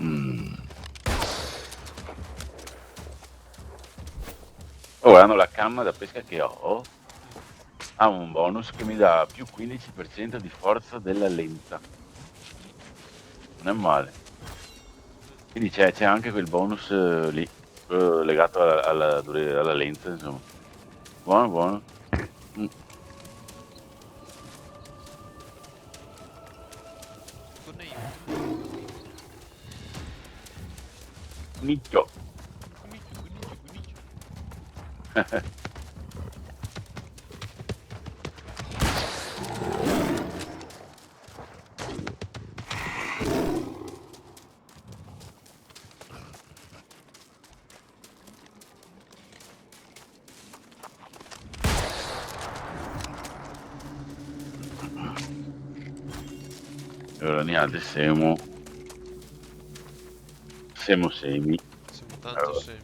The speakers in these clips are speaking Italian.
Mm. Oh, hanno la canna da pesca che ho. Ha un bonus che mi dà più 15% di forza della lenta. Non è male. Quindi c'è anche quel bonus lì, legato alla lenta, insomma. Buono, buono. Mm. Conejo. Nicchio. Cunicchio, cunicchio, cunicchio. Allora ne altri siamo semi. Siamo tanto Allora. semi.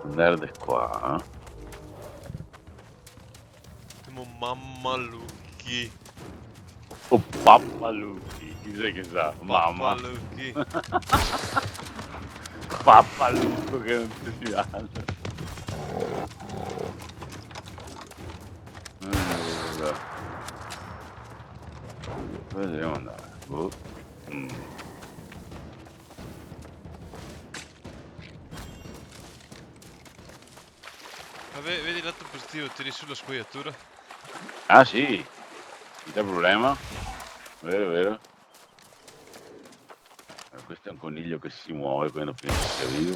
Andare da qua. Siamo mammalucchi. Oh, Pappalucchi, chi sai che sa? Mamma. Pappalucchi. Pappalucco che non ti si alza. Dove dobbiamo andare? Boh. Mm. Vabbè, vedi il lato positivo, tiri sulla scoiatura. Ah sì, non c'è problema. Vero, vero. Questo è un coniglio che si muove quando penso sia vivo.